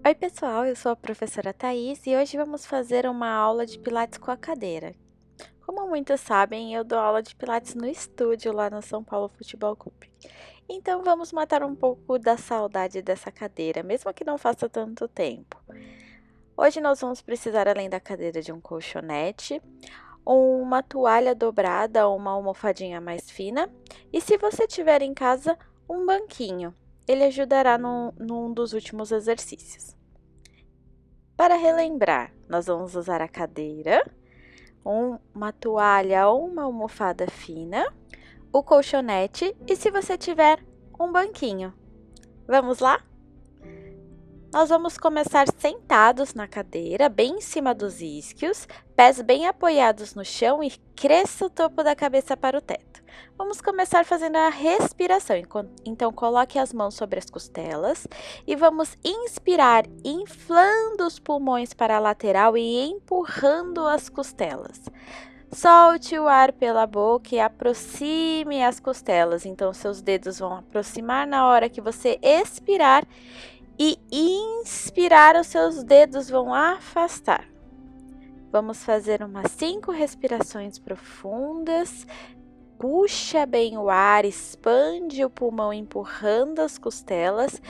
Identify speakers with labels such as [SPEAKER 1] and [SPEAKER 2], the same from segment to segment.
[SPEAKER 1] Oi, pessoal, eu sou a professora Thaís e hoje vamos fazer uma aula de Pilates com a cadeira. Como muitos sabem, eu dou aula de Pilates no estúdio lá no São Paulo Futebol Clube. Então vamos matar um pouco da saudade dessa cadeira, mesmo que não faça tanto tempo. Hoje nós vamos precisar, além da cadeira, de um colchonete, uma toalha dobrada ou uma almofadinha mais fina e, se você tiver em casa, um banquinho. Ele ajudará num dos últimos exercícios. Para relembrar, nós vamos usar a cadeira, uma toalha ou uma almofada fina, o colchonete e, se você tiver, um banquinho. Vamos lá? Nós vamos começar sentados na cadeira, bem em cima dos isquios, pés bem apoiados no chão e cresça o topo da cabeça para o teto. Vamos começar fazendo a respiração, então coloque as mãos sobre as costelas e vamos inspirar, inflando os pulmões para a lateral e empurrando as costelas. Solte o ar pela boca e aproxime as costelas, então seus dedos vão aproximar na hora que você expirar e inspirar, os seus dedos vão afastar. Vamos fazer umas 5 respirações profundas. Puxa bem o ar, expande o pulmão empurrando as costelas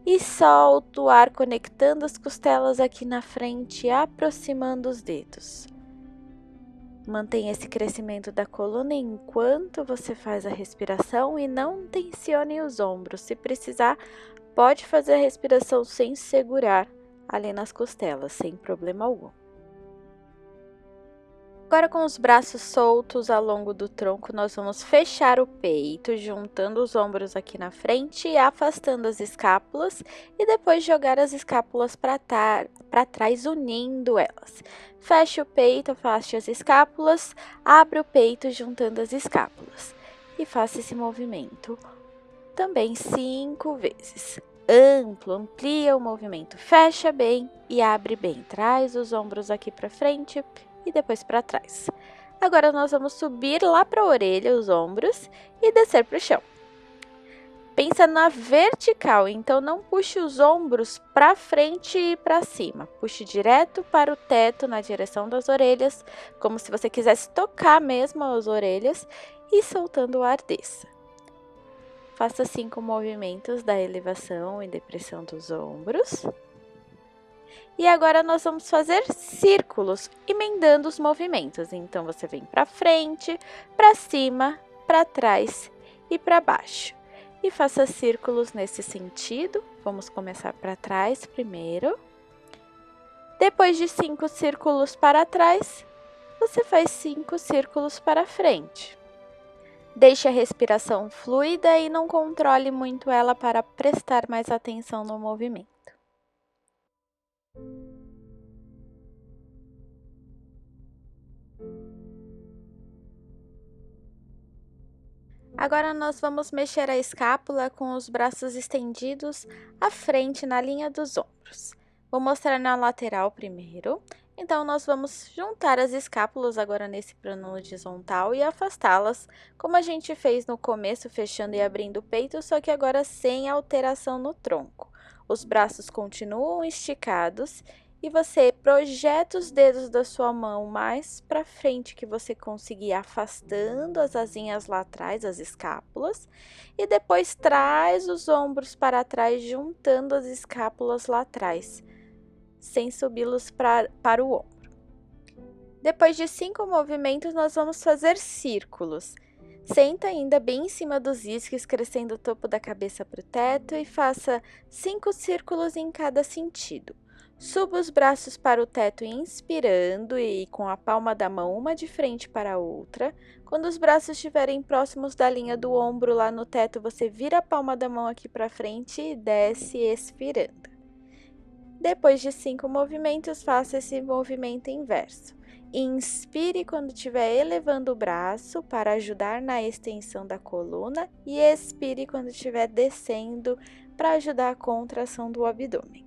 [SPEAKER 1] e solta o ar conectando as costelas aqui na frente, aproximando os dedos. Mantenha esse crescimento da coluna enquanto você faz a respiração e não tensione os ombros. Se precisar, pode fazer a respiração sem segurar ali nas costelas, sem problema algum. Agora, com os braços soltos ao longo do tronco, nós vamos fechar o peito, juntando os ombros aqui na frente e afastando as escápulas, e depois jogar as escápulas para trás, unindo elas. Feche o peito, afaste as escápulas, abre o peito juntando as escápulas e faça esse movimento também 5 vezes. Amplia o movimento, fecha bem e abre bem. Traz os ombros aqui para frente e depois para trás. Agora nós vamos subir lá para a orelha os ombros e descer para o chão. Pensa na vertical, então não puxe os ombros para frente e para cima. Puxe direto para o teto na direção das orelhas, como se você quisesse tocar mesmo as orelhas, e soltando o ar desça. Faça 5 movimentos da elevação e depressão dos ombros. E agora nós vamos fazer círculos, emendando os movimentos. Então, você vem para frente, para cima, para trás e para baixo. E faça círculos nesse sentido. Vamos começar para trás primeiro. Depois de 5 círculos para trás, você faz 5 círculos para frente. Deixe a respiração fluida e não controle muito ela para prestar mais atenção no movimento. Agora nós vamos mexer a escápula com os braços estendidos à frente na linha dos ombros. Vou mostrar na lateral primeiro. Então, nós vamos juntar as escápulas agora nesse plano horizontal e afastá-las, como a gente fez no começo, fechando e abrindo o peito, só que agora sem alteração no tronco. Os braços continuam esticados e você projeta os dedos da sua mão mais para frente que você conseguir, afastando as asinhas lá atrás, as escápulas, e depois traz os ombros para trás, juntando as escápulas lá atrás, sem subi-los para o ombro. Depois de 5 movimentos, nós vamos fazer círculos. Senta ainda bem em cima dos isquios, crescendo o topo da cabeça para o teto e faça 5 círculos em cada sentido. Suba os braços para o teto inspirando e com a palma da mão uma de frente para a outra. Quando os braços estiverem próximos da linha do ombro lá no teto, você vira a palma da mão aqui para frente e desce expirando. Depois de 5 movimentos, faça esse movimento inverso. Inspire quando estiver elevando o braço para ajudar na extensão da coluna e expire quando estiver descendo para ajudar a contração do abdômen.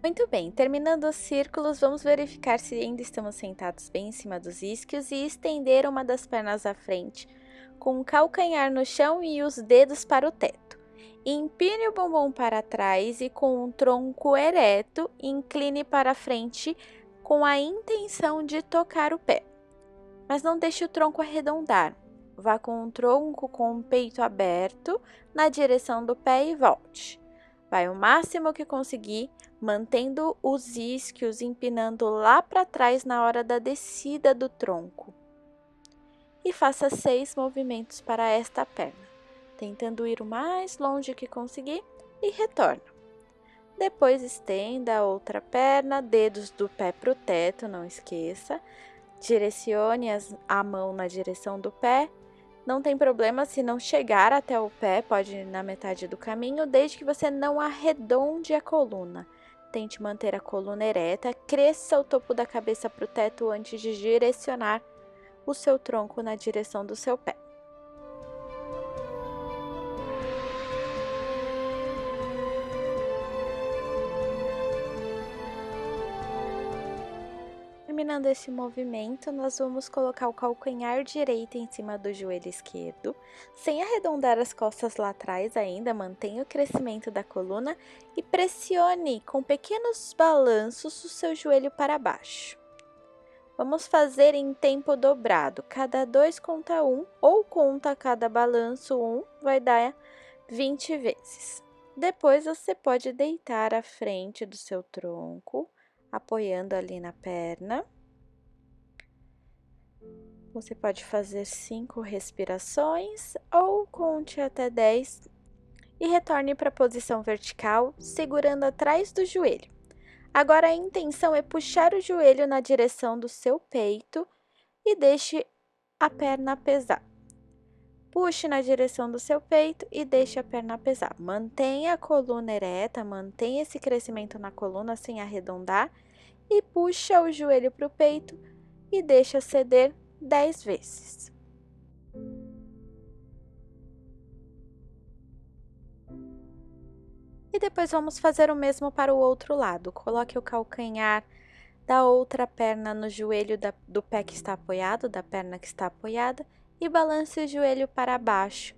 [SPEAKER 1] Muito bem, terminando os círculos, vamos verificar se ainda estamos sentados bem em cima dos isquios e estender uma das pernas à frente, com o calcanhar no chão e os dedos para o teto. Empine o bumbum para trás e com o tronco ereto, incline para frente com a intenção de tocar o pé. Mas não deixe o tronco arredondar. Vá com o tronco com o peito aberto na direção do pé e volte. Vai o máximo que conseguir, mantendo os isquios empinando lá para trás na hora da descida do tronco. E faça 6 movimentos para esta perna, tentando ir o mais longe que conseguir e retorna. Depois estenda a outra perna, dedos do pé para o teto, não esqueça. Direcione a mão na direção do pé. Não tem problema se não chegar até o pé, pode ir na metade do caminho, desde que você não arredonde a coluna. Tente manter a coluna ereta, cresça o topo da cabeça para o teto antes de direcionar o seu tronco na direção do seu pé. Terminando esse movimento, nós vamos colocar o calcanhar direito em cima do joelho esquerdo, sem arredondar as costas lá atrás ainda, mantenha o crescimento da coluna e pressione com pequenos balanços o seu joelho para baixo. Vamos fazer em tempo dobrado, cada 2 conta 1 ou conta cada balanço 1, vai dar 20 vezes. Depois você pode deitar à frente do seu tronco, apoiando ali na perna. Você pode fazer 5 respirações ou conte até 10 e retorne para a posição vertical, segurando atrás do joelho. Agora a intenção é puxar o joelho na direção do seu peito e deixe a perna pesar. Puxe na direção do seu peito e deixe a perna pesar. Mantenha a coluna ereta, mantenha esse crescimento na coluna sem arredondar e puxa o joelho para o peito e deixa ceder 10 vezes. E depois vamos fazer o mesmo para o outro lado. Coloque o calcanhar da outra perna no joelho do pé que está apoiado, da perna que está apoiada, e balance o joelho para baixo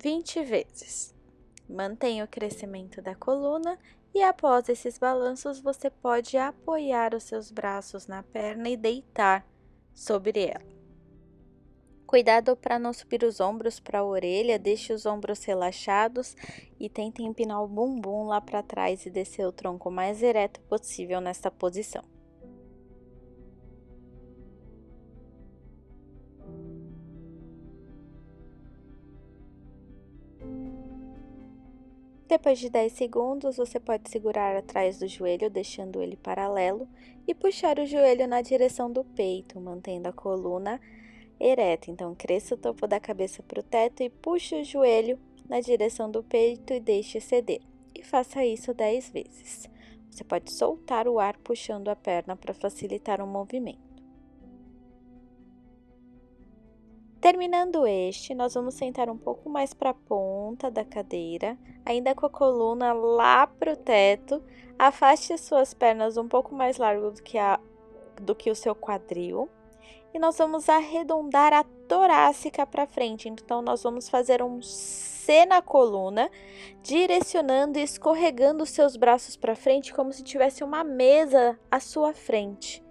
[SPEAKER 1] 20 vezes. Mantenha o crescimento da coluna e após esses balanços você pode apoiar os seus braços na perna e deitar sobre ela. Cuidado para não subir os ombros para a orelha, deixe os ombros relaxados e tente empinar o bumbum lá para trás e descer o tronco mais ereto possível nesta posição. Depois de 10 segundos, você pode segurar atrás do joelho, deixando ele paralelo, e puxar o joelho na direção do peito, mantendo a coluna ereta. Então, cresça o topo da cabeça para o teto e puxe o joelho na direção do peito e deixe ceder. E faça isso 10 vezes. Você pode soltar o ar puxando a perna para facilitar o movimento. Terminando nós vamos sentar um pouco mais para a ponta da cadeira, ainda com a coluna lá para o teto. Afaste suas pernas um pouco mais largo do que o seu quadril. E nós vamos arredondar a torácica para frente. Então, nós vamos fazer um C na coluna, direcionando e escorregando os seus braços para frente, como se tivesse uma mesa à sua frente.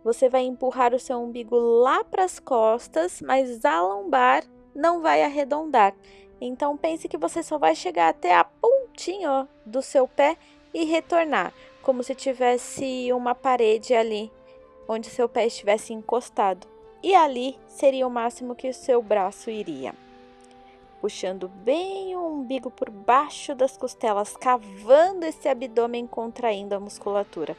[SPEAKER 1] Você vai empurrar o seu umbigo lá para as costas, mas a lombar não vai arredondar. Então, pense que você só vai chegar até a pontinha do seu pé e retornar, como se tivesse uma parede ali, onde seu pé estivesse encostado. E ali seria o máximo que o seu braço iria. Puxando bem o umbigo por baixo das costelas, cavando esse abdômen, contraindo a musculatura.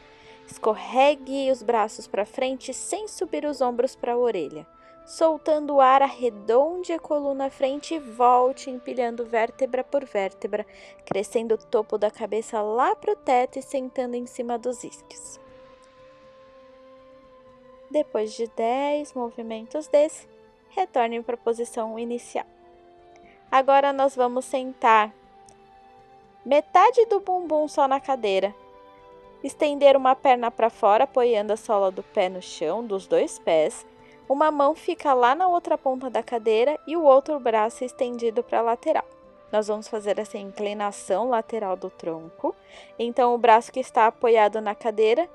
[SPEAKER 1] Escorregue os braços para frente sem subir os ombros para a orelha. Soltando o ar, arredonde a coluna à frente e volte empilhando vértebra por vértebra, crescendo o topo da cabeça lá para o teto e sentando em cima dos isquios. Depois de 10 movimentos desse, retorne para a posição inicial. Agora nós vamos sentar metade do bumbum só na cadeira, Estender uma perna para fora, apoiando a sola do pé no chão, dos dois pés. Uma mão fica lá na outra ponta da cadeira e o outro braço estendido para a lateral. Nós vamos fazer essa inclinação lateral do tronco. Então, o braço que está apoiado na cadeira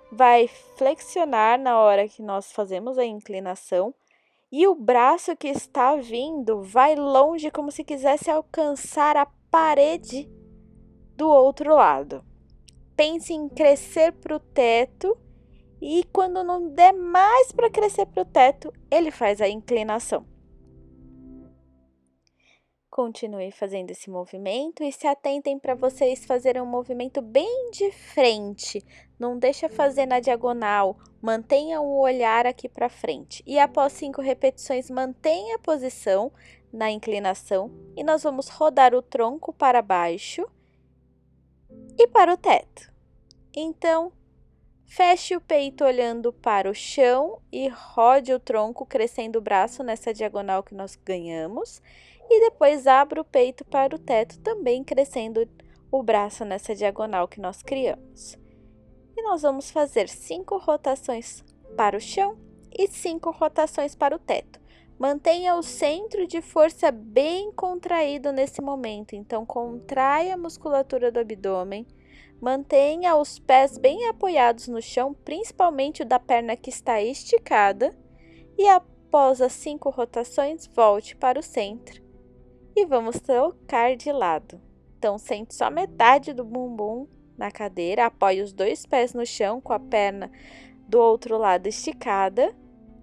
[SPEAKER 1] vai flexionar na hora que nós fazemos a inclinação. E o braço que está vindo vai longe, como se quisesse alcançar a parede do outro lado. Pense em crescer para o teto e quando não der mais para crescer para o teto, ele faz a inclinação. Continue fazendo esse movimento e se atentem para vocês fazerem um movimento bem de frente. Não deixa fazer na diagonal, mantenham o olhar aqui para frente. E após 5 repetições, mantenha a posição na inclinação e nós vamos rodar o tronco para baixo e para o teto. Então, feche o peito olhando para o chão e rode o tronco, crescendo o braço nessa diagonal que nós ganhamos. E depois abra o peito para o teto, também crescendo o braço nessa diagonal que nós criamos. E nós vamos fazer 5 rotações para o chão e 5 rotações para o teto. Mantenha o centro de força bem contraído nesse momento, então contraia a musculatura do abdômen. Mantenha os pés bem apoiados no chão, principalmente o da perna que está esticada. E após as 5 rotações, volte para o centro. E vamos trocar de lado. Então, sente só metade do bumbum na cadeira. Apoie os 2 pés no chão com a perna do outro lado esticada.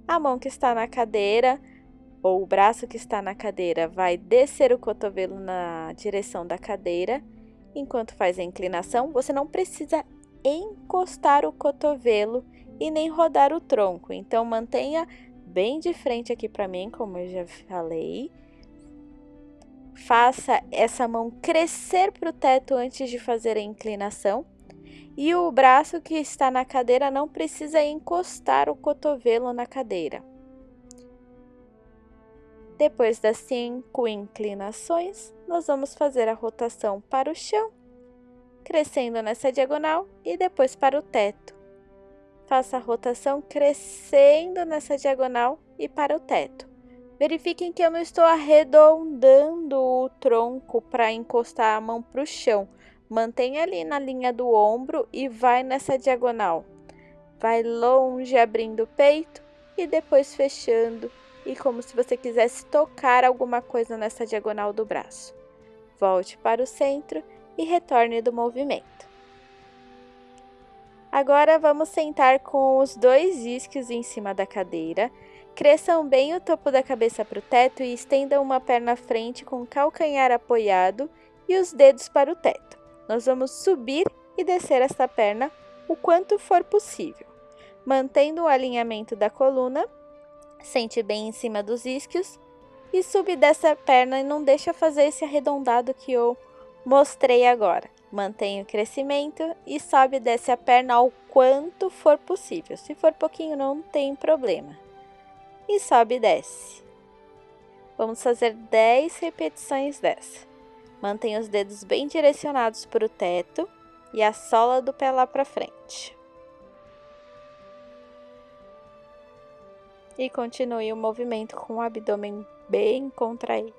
[SPEAKER 1] A mão que está na cadeira ou o braço que está na cadeira vai descer o cotovelo na direção da cadeira. Enquanto faz a inclinação, você não precisa encostar o cotovelo e nem rodar o tronco. Então, mantenha bem de frente aqui para mim, como eu já falei. Faça essa mão crescer para o teto antes de fazer a inclinação. E o braço que está na cadeira não precisa encostar o cotovelo na cadeira. Depois das 5 inclinações, nós vamos fazer a rotação para o chão, crescendo nessa diagonal e depois para o teto. Faça a rotação crescendo nessa diagonal e para o teto. Verifiquem que eu não estou arredondando o tronco para encostar a mão para o chão. Mantenha ali na linha do ombro e vai nessa diagonal. Vai longe abrindo o peito e depois fechando. E como se você quisesse tocar alguma coisa nessa diagonal do braço. Volte para o centro e retorne do movimento. Agora vamos sentar com os 2 isquios em cima da cadeira. Cresçam bem o topo da cabeça para o teto e estendam uma perna à frente com o calcanhar apoiado e os dedos para o teto. Nós vamos subir e descer essa perna o quanto for possível. Mantendo o alinhamento da coluna, sente bem em cima dos isquios e sube dessa perna e não deixa fazer esse arredondado que eu mostrei agora. Mantenha o crescimento e sobe e desce a perna ao quanto for possível. Se for pouquinho, não tem problema. E sobe e desce. Vamos fazer 10 repetições dessa. Mantenha os dedos bem direcionados para o teto e a sola do pé lá para frente. E continue o movimento com o abdômen bem contraído.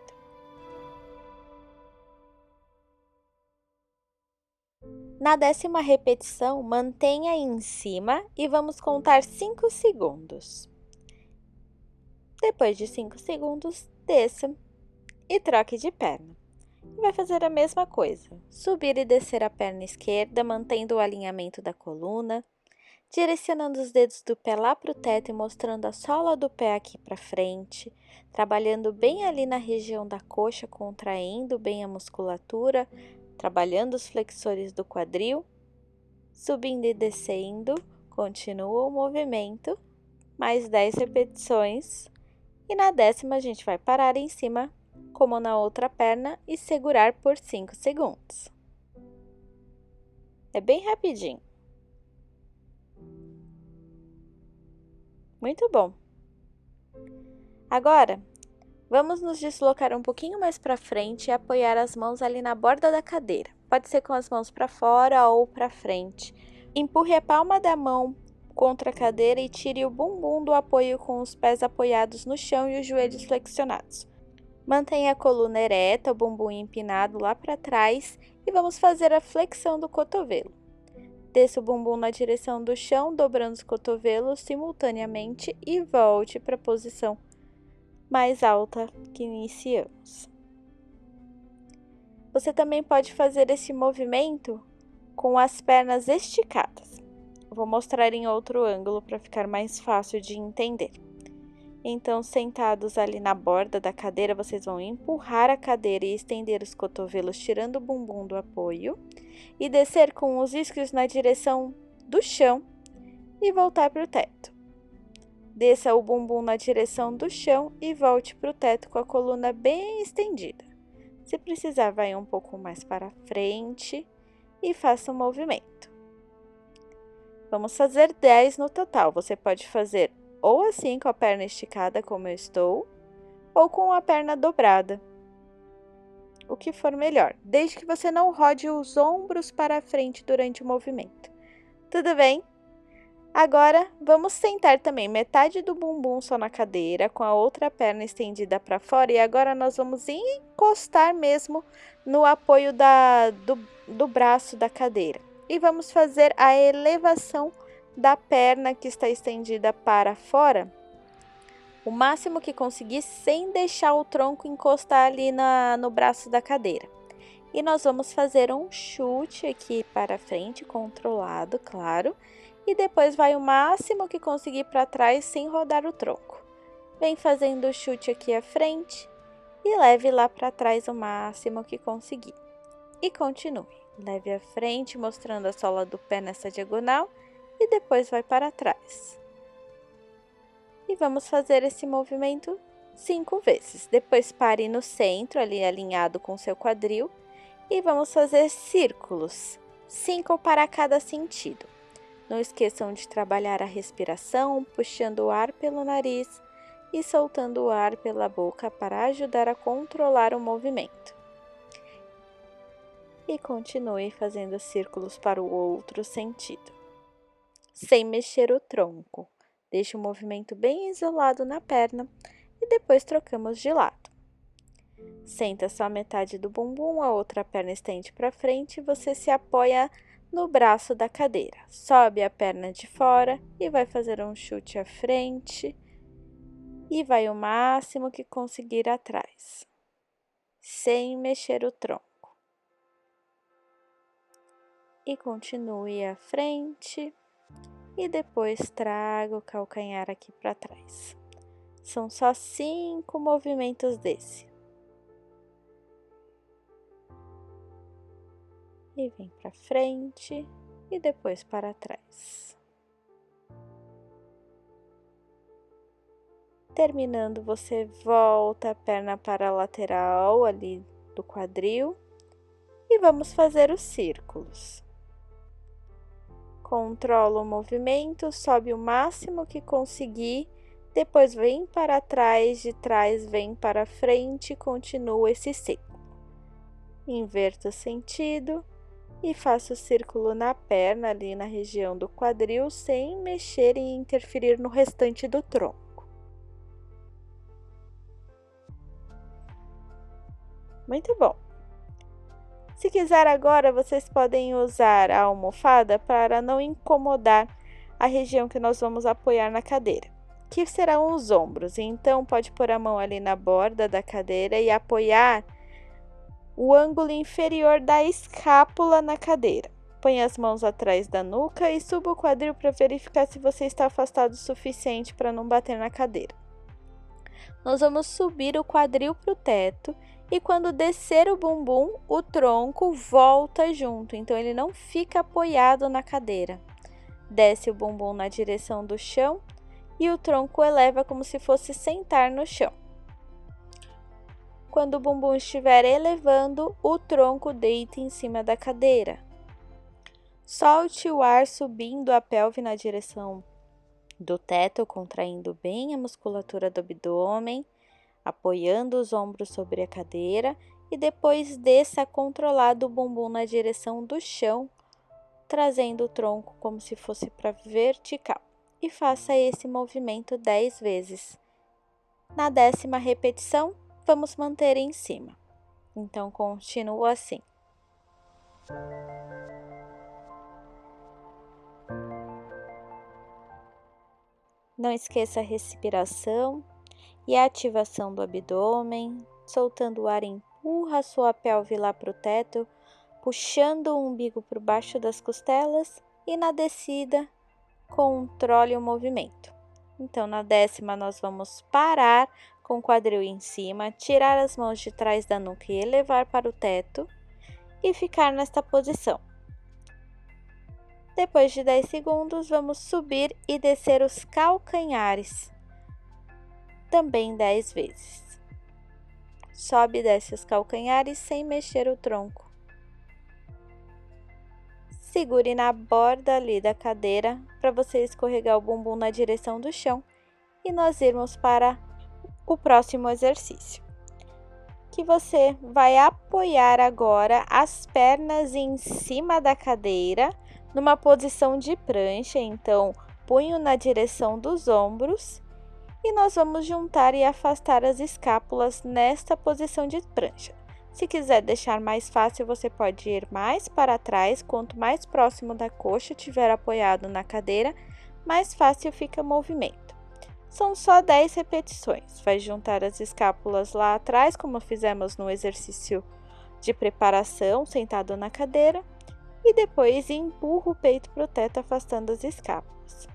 [SPEAKER 1] Na 10ª repetição, mantenha em cima e vamos contar 5 segundos. Depois de 5 segundos, desça e troque de perna. E vai fazer a mesma coisa, subir e descer a perna esquerda, mantendo o alinhamento da coluna, direcionando os dedos do pé lá para o teto e mostrando a sola do pé aqui para frente, trabalhando bem ali na região da coxa, contraindo bem a musculatura, trabalhando os flexores do quadril, subindo e descendo, continua o movimento, mais 10 repetições. E na 10ª a gente vai parar em cima, como na outra perna, e segurar por 5 segundos. É bem rapidinho. Muito bom. Agora, vamos nos deslocar um pouquinho mais para frente e apoiar as mãos ali na borda da cadeira. Pode ser com as mãos para fora ou para frente. Empurre a palma da mão contra a cadeira e tire o bumbum do apoio com os pés apoiados no chão e os joelhos flexionados. Mantenha a coluna ereta, o bumbum empinado lá para trás e vamos fazer a flexão do cotovelo. Desça o bumbum na direção do chão, dobrando os cotovelos simultaneamente e volte para a posição mais alta que iniciamos. Você também pode fazer esse movimento com as pernas esticadas. Eu vou mostrar em outro ângulo para ficar mais fácil de entender. Então, sentados ali na borda da cadeira, vocês vão empurrar a cadeira e estender os cotovelos, tirando o bumbum do apoio, e descer com os isquios na direção do chão e voltar para o teto. Desça o bumbum na direção do chão e volte para o teto com a coluna bem estendida. Se precisar, vai um pouco mais para frente e faça o movimento. Vamos fazer 10 no total. Você pode fazer ou assim com a perna esticada, como eu estou, ou com a perna dobrada. O que for melhor, desde que você não rode os ombros para frente durante o movimento. Tudo bem? Agora, vamos sentar também metade do bumbum só na cadeira, com a outra perna estendida para fora. E agora nós vamos encostar mesmo no apoio do braço da cadeira. E vamos fazer a elevação da perna que está estendida para fora, o máximo que conseguir, sem deixar o tronco encostar ali no braço da cadeira. E nós vamos fazer um chute aqui para frente, controlado, claro. E depois vai o máximo que conseguir para trás sem rodar o tronco. Vem fazendo o chute aqui à frente e leve lá para trás o máximo que conseguir. E continue. Leve à frente, mostrando a sola do pé nessa diagonal e depois vai para trás. E vamos fazer esse movimento 5 vezes. Depois pare no centro, ali alinhado com o seu quadril, e vamos fazer círculos, 5 para cada sentido. Não esqueçam de trabalhar a respiração, puxando o ar pelo nariz e soltando o ar pela boca para ajudar a controlar o movimento. E continue fazendo círculos para o outro sentido, sem mexer o tronco. Deixe o movimento bem isolado na perna e depois trocamos de lado. Senta só metade do bumbum, a outra perna estende para frente e você se apoia no braço da cadeira. Sobe a perna de fora e vai fazer um chute à frente e vai o máximo que conseguir atrás, sem mexer o tronco. E continue à frente e depois traga o calcanhar aqui para trás. São só 5 movimentos desse. E vem para frente e depois para trás. Terminando, você volta a perna para a lateral ali do quadril e vamos fazer os círculos. Controla o movimento, sobe o máximo que conseguir, depois vem para trás, de trás vem para frente e continua esse ciclo. Inverta o sentido e faça o círculo na perna, ali na região do quadril, sem mexer e interferir no restante do tronco. Muito bom! Se quiser agora, vocês podem usar a almofada para não incomodar a região que nós vamos apoiar na cadeira, que serão os ombros. Então, pode pôr a mão ali na borda da cadeira e apoiar o ângulo inferior da escápula na cadeira. Põe as mãos atrás da nuca e suba o quadril para verificar se você está afastado o suficiente para não bater na cadeira. Nós vamos subir o quadril para o teto e quando descer o bumbum, o tronco volta junto, então ele não fica apoiado na cadeira. Desce o bumbum na direção do chão e o tronco eleva como se fosse sentar no chão. Quando o bumbum estiver elevando, o tronco deita em cima da cadeira. Solte o ar subindo a pelve na direção do teto, contraindo bem a musculatura do abdômen, apoiando os ombros sobre a cadeira e depois desça controlado o bumbum na direção do chão, trazendo o tronco como se fosse para vertical. E faça esse movimento 10 vezes. Na 10ª repetição, vamos manter em cima. Então, continua assim. Não esqueça a respiração e a ativação do abdômen. Soltando o ar, empurra a sua pelve lá para o teto, puxando o umbigo por baixo das costelas e na descida, controle o movimento. Então, na 10ª, nós vamos parar com o quadril em cima, tirar as mãos de trás da nuca e elevar para o teto e ficar nesta posição. Depois de 10 segundos, vamos subir e descer os calcanhares, também 10 vezes. Sobe e desce os calcanhares sem mexer o tronco. Segure na borda ali da cadeira para você escorregar o bumbum na direção do chão e nós irmos para o próximo exercício, que você vai apoiar agora as pernas em cima da cadeira, numa posição de prancha, então punho na direção dos ombros e nós vamos juntar e afastar as escápulas nesta posição de prancha. Se quiser deixar mais fácil, você pode ir mais para trás, quanto mais próximo da coxa estiver apoiado na cadeira, mais fácil fica o movimento. São só 10 repetições, vai juntar as escápulas lá atrás, como fizemos no exercício de preparação, sentado na cadeira, e depois empurra o peito para o teto, afastando as escápulas.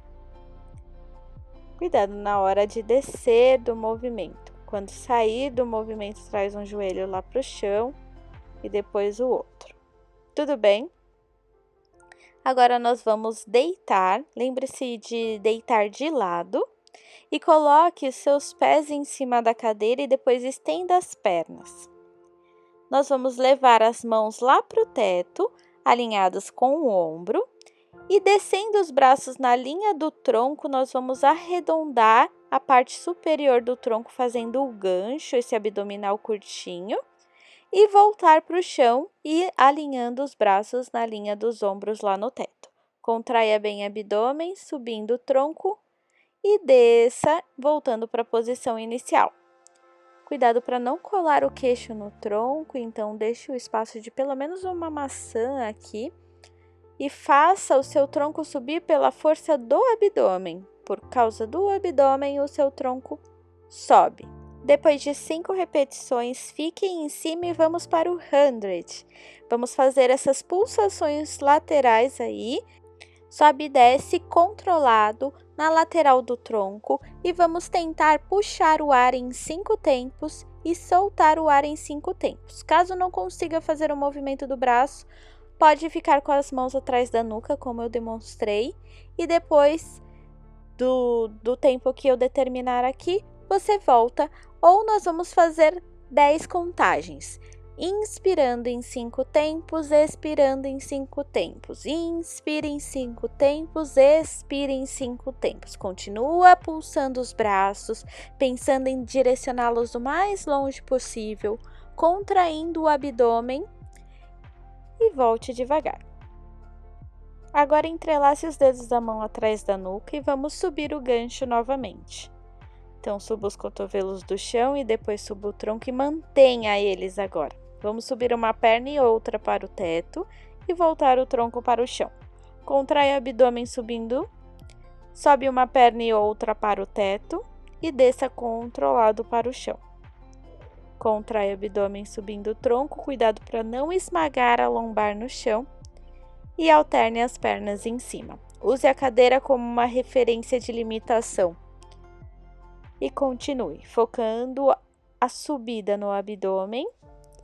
[SPEAKER 1] Cuidado na hora de descer do movimento. Quando sair do movimento, traz um joelho lá para o chão e depois o outro. Tudo bem? Agora nós vamos deitar. Lembre-se de deitar de lado e coloque os seus pés em cima da cadeira e depois estenda as pernas. Nós vamos levar as mãos lá para o teto, alinhadas com o ombro. E descendo os braços na linha do tronco, nós vamos arredondar a parte superior do tronco, fazendo o gancho, esse abdominal curtinho, e voltar para o chão e alinhando os braços na linha dos ombros lá no teto. Contraia bem o abdômen, subindo o tronco e desça, voltando para a posição inicial. Cuidado para não colar o queixo no tronco, então deixe o espaço de pelo menos uma maçã aqui. E faça o seu tronco subir pela força do abdômen. Por causa do abdômen, o seu tronco sobe. Depois de 5 repetições, fiquem em cima e vamos para o 100. Vamos fazer essas pulsações laterais aí. Sobe e desce controlado na lateral do tronco e vamos tentar puxar o ar em 5 tempos e soltar o ar em 5 tempos. Caso não consiga fazer o movimento do braço, pode ficar com as mãos atrás da nuca, como eu demonstrei, e depois do tempo que eu determinar aqui, você volta, ou nós vamos fazer 10 contagens. Inspirando em 5 tempos, expirando em 5 tempos. Inspire em 5 tempos, expire em 5 tempos. Continua pulsando os braços, pensando em direcioná-los o mais longe possível, contraindo o abdômen. E volte devagar. Agora entrelace os dedos da mão atrás da nuca e vamos subir o gancho novamente. Então, suba os cotovelos do chão e depois suba o tronco e mantenha eles agora. Vamos subir uma perna e outra para o teto e voltar o tronco para o chão. Contrai o abdômen subindo, sobe uma perna e outra para o teto e desça controlado para o chão. Contrai o abdômen subindo o tronco, cuidado para não esmagar a lombar no chão e alterne as pernas em cima. Use a cadeira como uma referência de limitação e continue, focando a subida no abdômen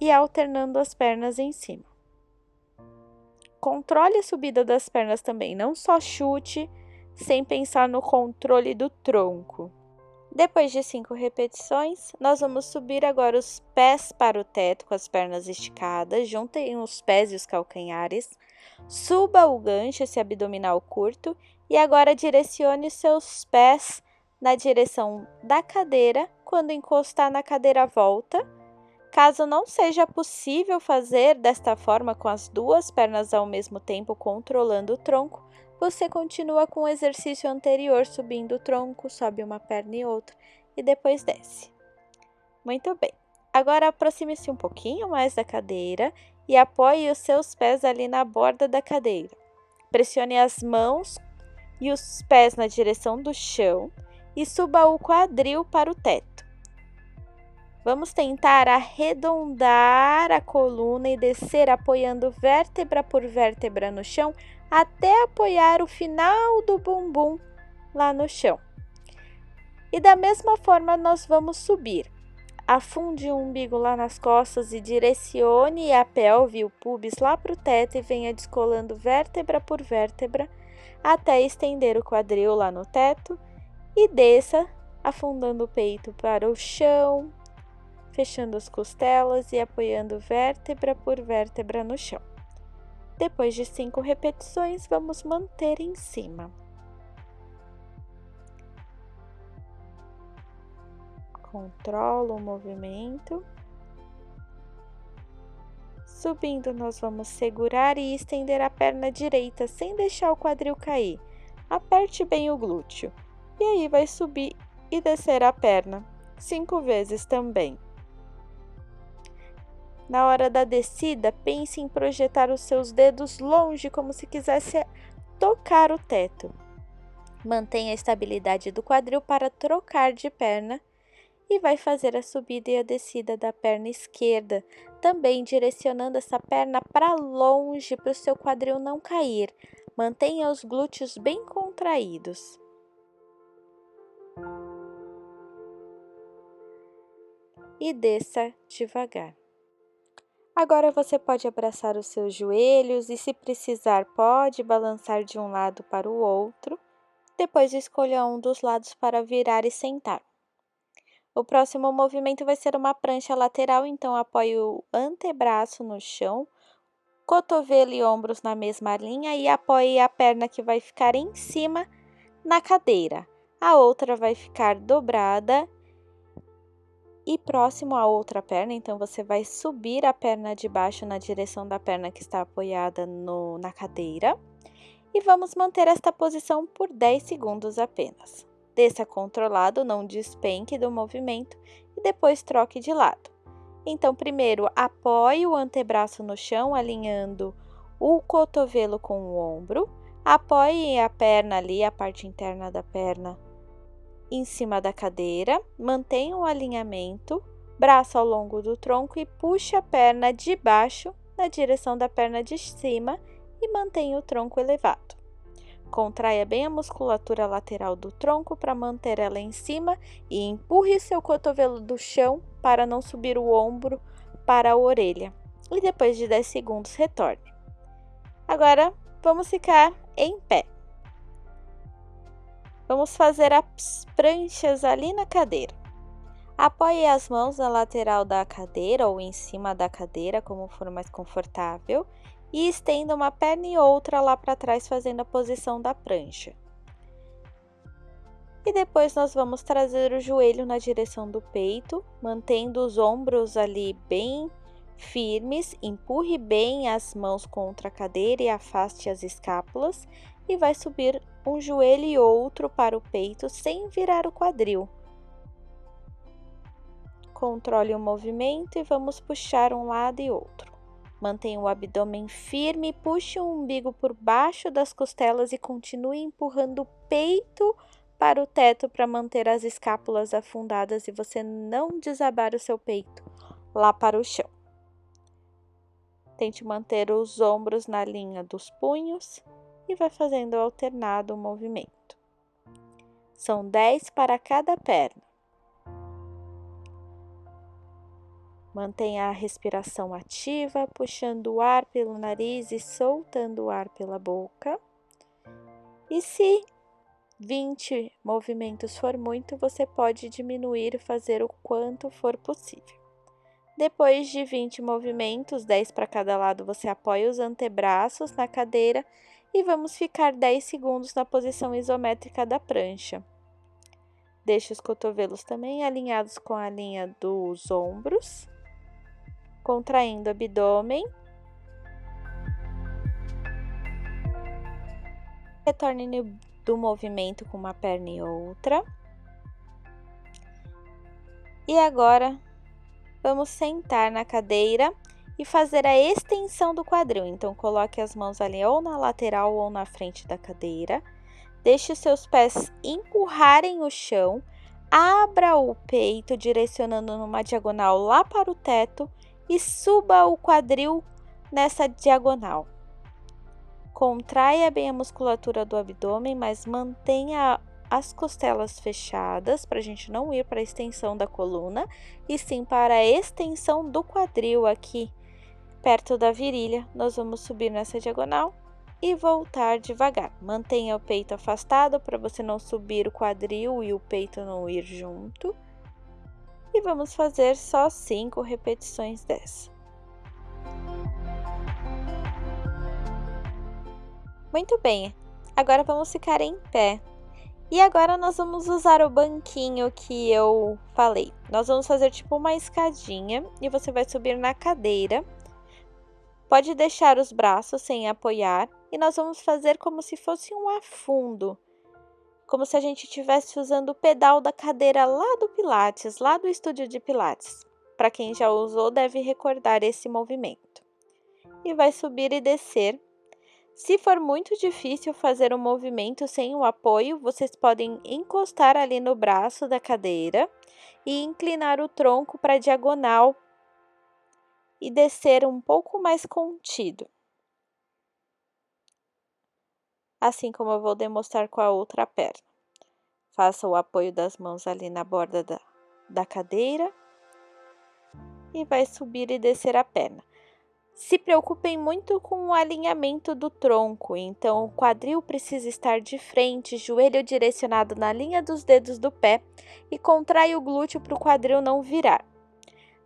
[SPEAKER 1] e alternando as pernas em cima. Controle a subida das pernas também, não só chute sem pensar no controle do tronco. Depois de 5 repetições, nós vamos subir agora os pés para o teto com as pernas esticadas, juntem os pés e os calcanhares, suba o gancho, esse abdominal curto, e agora direcione os seus pés na direção da cadeira. Quando encostar na cadeira, volta, Caso não seja possível fazer desta forma com as duas pernas ao mesmo tempo controlando o tronco, você continua com o exercício anterior, subindo o tronco, sobe uma perna e outra e depois desce. Muito bem. Agora aproxime-se um pouquinho mais da cadeira e apoie os seus pés ali na borda da cadeira. Pressione as mãos e os pés na direção do chão e suba o quadril para o teto. Vamos tentar arredondar a coluna e descer apoiando vértebra por vértebra no chão até apoiar o final do bumbum lá no chão. E da mesma forma nós vamos subir. Afunde o umbigo lá nas costas e direcione a pelve e o pubis lá para o teto e venha descolando vértebra por vértebra até estender o quadril lá no teto e desça afundando o peito para o chão, fechando as costelas e apoiando vértebra por vértebra no chão. Depois de 5 repetições, vamos manter em cima. Controla o movimento. Subindo, nós vamos segurar e estender a perna direita sem deixar o quadril cair. Aperte bem o glúteo. E aí vai subir e descer a perna 5 vezes também. Na hora da descida, pense em projetar os seus dedos longe, como se quisesse tocar o teto. Mantenha a estabilidade do quadril para trocar de perna e vai fazer a subida e a descida da perna esquerda, também direcionando essa perna para longe para o seu quadril não cair. Mantenha os glúteos bem contraídos. E desça devagar. Agora você pode abraçar os seus joelhos e, se precisar, pode balançar de um lado para o outro. Depois escolha um dos lados para virar e sentar. O próximo movimento vai ser uma prancha lateral, então apoie o antebraço no chão, cotovelo e ombros na mesma linha e apoie a perna que vai ficar em cima na cadeira. A outra vai ficar dobrada e próximo à outra perna, então você vai subir a perna de baixo na direção da perna que está apoiada na cadeira. E vamos manter esta posição por 10 segundos apenas. Desça controlado, não despenque do movimento e depois troque de lado. Então, primeiro, apoie o antebraço no chão, alinhando o cotovelo com o ombro. Apoie a perna ali, a parte interna da perna, em cima da cadeira. Mantenha o alinhamento, braço ao longo do tronco e puxe a perna de baixo na direção da perna de cima e mantenha o tronco elevado. Contraia bem a musculatura lateral do tronco para manter ela em cima e empurre seu cotovelo do chão para não subir o ombro para a orelha. E depois de 10 segundos, retorne. Agora, vamos ficar em pé. Vamos fazer as pranchas ali na cadeira. Apoie as mãos na lateral da cadeira ou em cima da cadeira, como for mais confortável. E estenda uma perna e outra lá para trás, fazendo a posição da prancha. E depois nós vamos trazer o joelho na direção do peito, mantendo os ombros ali bem firmes. Empurre bem as mãos contra a cadeira e afaste as escápulas. E vai subir um joelho e outro para o peito, sem virar o quadril. Controle o movimento e vamos puxar um lado e outro. Mantenha o abdômen firme, puxe o umbigo por baixo das costelas e continue empurrando o peito para o teto para manter as escápulas afundadas e você não desabar o seu peito lá para o chão. Tente manter os ombros na linha dos punhos e vai fazendo alternado o movimento. São 10 para cada perna. Mantenha a respiração ativa, puxando o ar pelo nariz e soltando o ar pela boca. E se 20 movimentos for muito, você pode diminuir e fazer o quanto for possível. Depois de 20 movimentos, 10 para cada lado, você apoia os antebraços na cadeira e vamos ficar 10 segundos na posição isométrica da prancha. Deixe os cotovelos também alinhados com a linha dos ombros. contraindo o abdômen. Retorne do movimento com uma perna e outra. E agora, vamos sentar na cadeira e fazer a extensão do quadril. Então, coloque as mãos ali ou na lateral ou na frente da cadeira. Deixe os seus pés empurrarem o chão. Abra o peito, direcionando numa diagonal lá para o teto e suba o quadril nessa diagonal. Contraia bem a musculatura do abdômen, mas mantenha as costelas fechadas para a gente não ir para a extensão da coluna, e sim para a extensão do quadril aqui, perto da virilha. Nós vamos subir nessa diagonal e voltar devagar. Mantenha o peito afastado para você não subir o quadril e o peito não ir junto. E vamos fazer só 5 repetições dessa. Muito bem, agora vamos ficar em pé. E agora nós vamos usar o banquinho que eu falei. Nós vamos fazer tipo uma escadinha e você vai subir na cadeira. Pode deixar os braços sem apoiar e nós vamos fazer como se fosse um afundo. Como se a gente estivesse usando o pedal da cadeira lá do Pilates, lá do estúdio de Pilates. Para quem já usou, deve recordar esse movimento. E vai subir e descer. Se for muito difícil fazer um movimento sem o apoio, vocês podem encostar ali no braço da cadeira e inclinar o tronco para a diagonal e descer um pouco mais contido. Assim como eu vou demonstrar com a outra perna. Faça o apoio das mãos ali na borda da cadeira e vai subir e descer a perna. Se preocupem muito com o alinhamento do tronco, então o quadril precisa estar de frente, joelho direcionado na linha dos dedos do pé e contrai o glúteo para o quadril não virar.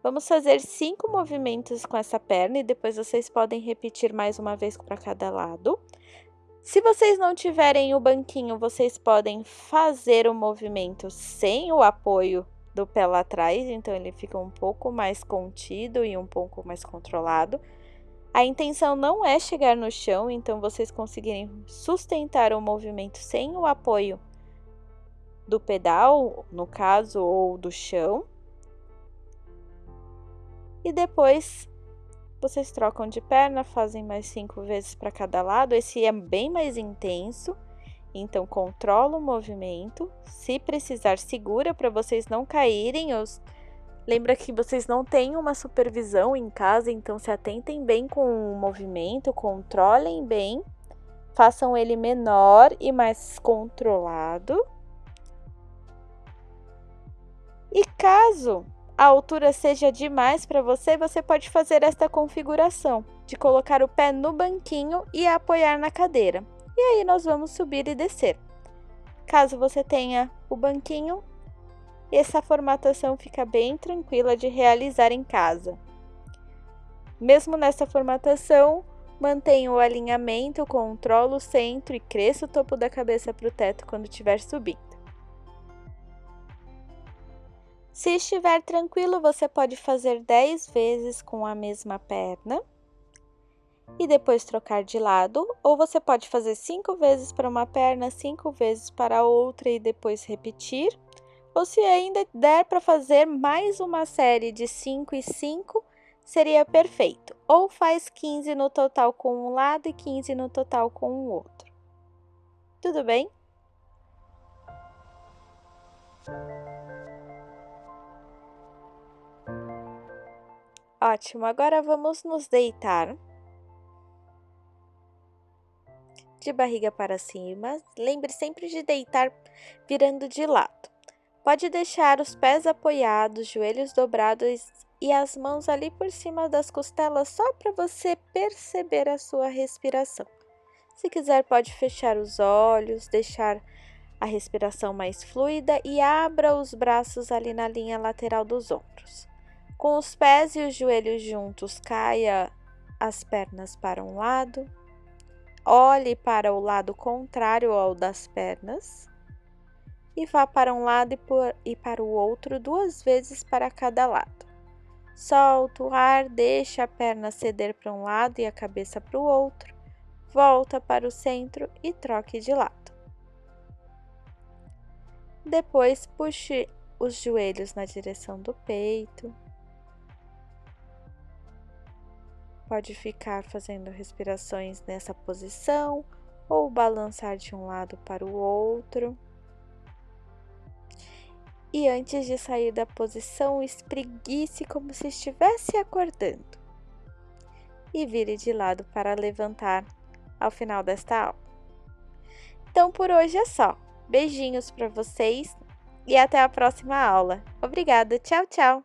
[SPEAKER 1] Vamos fazer 5 movimentos com essa perna e depois vocês podem repetir mais uma vez para cada lado. Se vocês não tiverem o banquinho, vocês podem fazer o movimento sem o apoio do pé lá atrás, então ele fica um pouco mais contido e um pouco mais controlado. A intenção não é chegar no chão, então vocês conseguirem sustentar o movimento sem o apoio do pedal, no caso, ou do chão. E depois vocês trocam de perna, fazem mais 5 vezes para cada lado. Esse é bem mais intenso, então controla o movimento. Se precisar, segura para vocês não caírem. Lembra que vocês não têm uma supervisão em casa, então se atentem bem com o movimento, controlem bem, façam ele menor e mais controlado. E caso a altura seja demais para você, você pode fazer esta configuração de colocar o pé no banquinho e apoiar na cadeira. E aí nós vamos subir e descer. Caso você tenha o banquinho, essa formatação fica bem tranquila de realizar em casa. Mesmo nessa formatação, mantenha o alinhamento, controla o centro e cresça o topo da cabeça para o teto quando estiver subindo. Se estiver tranquilo, você pode fazer 10 vezes com a mesma perna e depois trocar de lado, ou você pode fazer 5 vezes para uma perna, 5 vezes para a outra e depois repetir. Ou se ainda der para fazer mais uma série de 5 e 5, seria perfeito. Ou faz 15 no total com um lado e 15 no total com o outro. Tudo bem? Ótimo, agora vamos nos deitar de barriga para cima. Lembre sempre de deitar virando de lado. Pode deixar os pés apoiados, joelhos dobrados e as mãos ali por cima das costelas só para você perceber a sua respiração. Se quiser, pode fechar os olhos, deixar a respiração mais fluida e abra os braços ali na linha lateral dos ombros. Com os pés e os joelhos juntos, caia as pernas para um lado, olhe para o lado contrário ao das pernas. E vá para um lado e para o outro 2 vezes para cada lado. Solta o ar, deixa a perna ceder para um lado e a cabeça para o outro. Volta para o centro e troque de lado. Depois, puxe os joelhos na direção do peito. Pode ficar fazendo respirações nessa posição ou balançar de um lado para o outro. E antes de sair da posição, espreguice como se estivesse acordando. E vire de lado para levantar ao final desta aula. Então, por hoje é só. Beijinhos para vocês e até a próxima aula. Obrigada, tchau, tchau!